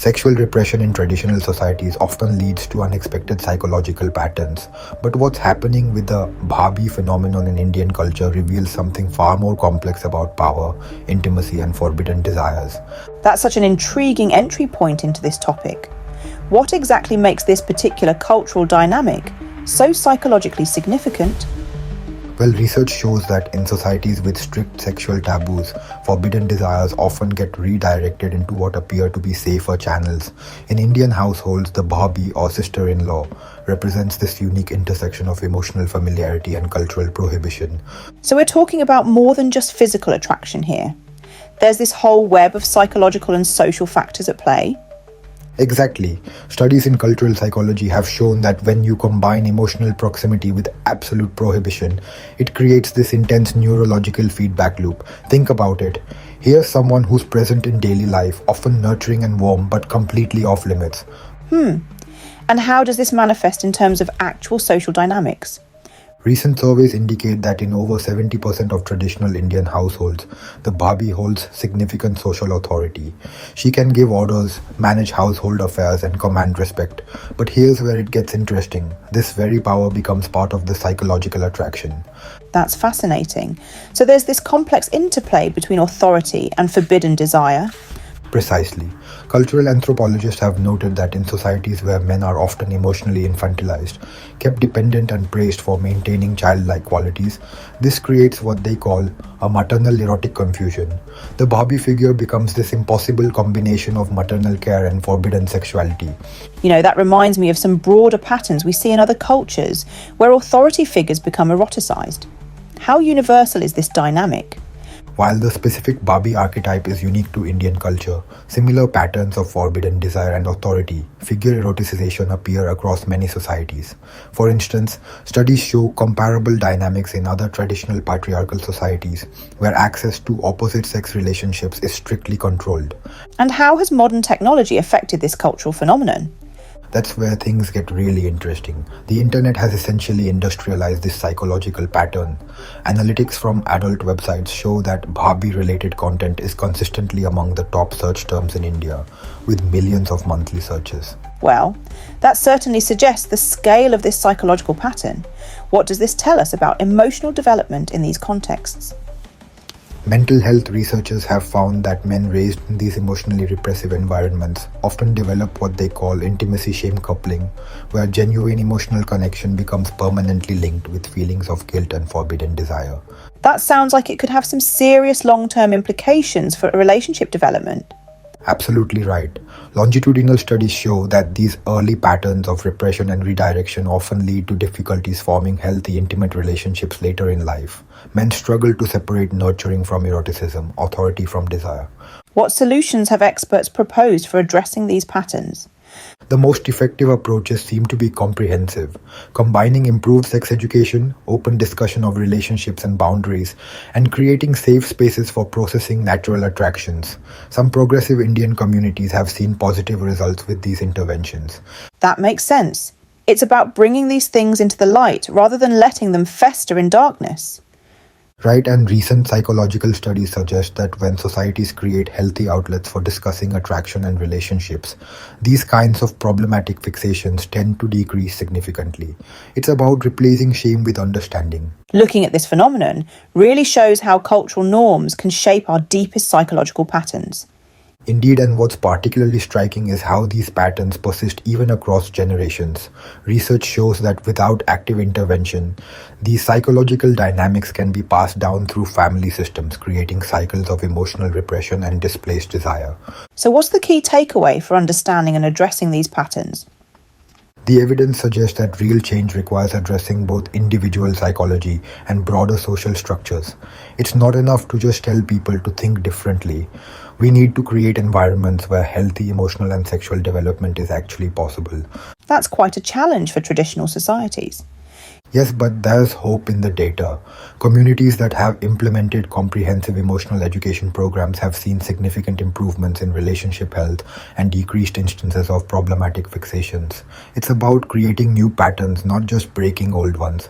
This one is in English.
Sexual repression in traditional societies often leads to unexpected psychological patterns, but what's happening with the Bhabhi phenomenon in Indian culture reveals something far more complex about power, intimacy, and forbidden desires. That's such an intriguing entry point into this topic. What exactly makes this particular cultural dynamic so psychologically significant? Well, research shows that in societies with strict sexual taboos, forbidden desires often get redirected into what appear to be safer channels. In Indian households, the Bhabhi or sister-in-law represents this unique intersection of emotional familiarity and cultural prohibition. So we're talking about more than just physical attraction here. There's this whole web of psychological and social factors at play. Exactly. Studies in cultural psychology have shown that when you combine emotional proximity with absolute prohibition, it creates this intense neurological feedback loop. Think about it. Here's someone who's present in daily life, often nurturing and warm, but completely off limits. And how does this manifest in terms of actual social dynamics? Recent surveys indicate that in over 70% of traditional Indian households, the Bhabhi holds significant social authority. She can give orders, manage household affairs, and command respect. But here's where it gets interesting. This very power becomes part of the psychological attraction. That's fascinating. So there's this complex interplay between authority and forbidden desire. Precisely. Cultural anthropologists have noted that in societies where men are often emotionally infantilized, kept dependent and praised for maintaining childlike qualities, this creates what they call a maternal erotic confusion. The Bhabhi figure becomes this impossible combination of maternal care and forbidden sexuality. That reminds me of some broader patterns we see in other cultures where authority figures become eroticized. How universal is this dynamic? While the specific Bhabhi archetype is unique to Indian culture, similar patterns of forbidden desire and authority, figure eroticization appear across many societies. For instance, studies show comparable dynamics in other traditional patriarchal societies, where access to opposite-sex relationships is strictly controlled. And how has modern technology affected this cultural phenomenon? That's where things get really interesting. The internet has essentially industrialized this psychological pattern. Analytics from adult websites show that Bhabhi-related content is consistently among the top search terms in India, with millions of monthly searches. Well, that certainly suggests the scale of this psychological pattern. What does this tell us about emotional development in these contexts? Mental health researchers have found that men raised in these emotionally repressive environments often develop what they call intimacy-shame coupling, where genuine emotional connection becomes permanently linked with feelings of guilt and forbidden desire. That sounds like it could have some serious long-term implications for relationship development. Absolutely right. Longitudinal studies show that these early patterns of repression and redirection often lead to difficulties forming healthy, intimate relationships later in life. Men struggle to separate nurturing from eroticism, authority from desire. What solutions have experts proposed for addressing these patterns? The most effective approaches seem to be comprehensive, combining improved sex education, open discussion of relationships and boundaries, and creating safe spaces for processing natural attractions. Some progressive Indian communities have seen positive results with these interventions. That makes sense. It's about bringing these things into the light rather than letting them fester in darkness. Right, and recent psychological studies suggest that when societies create healthy outlets for discussing attraction and relationships, these kinds of problematic fixations tend to decrease significantly. It's about replacing shame with understanding. Looking at this phenomenon really shows how cultural norms can shape our deepest psychological patterns. Indeed, and what's particularly striking is how these patterns persist even across generations. Research shows that without active intervention, these psychological dynamics can be passed down through family systems, creating cycles of emotional repression and displaced desire. So what's the key takeaway for understanding and addressing these patterns? The evidence suggests that real change requires addressing both individual psychology and broader social structures. It's not enough to just tell people to think differently. We need to create environments where healthy emotional and sexual development is actually possible. That's quite a challenge for traditional societies. Yes, but there's hope in the data. Communities that have implemented comprehensive emotional education programs have seen significant improvements in relationship health and decreased instances of problematic fixations. It's about creating new patterns, not just breaking old ones.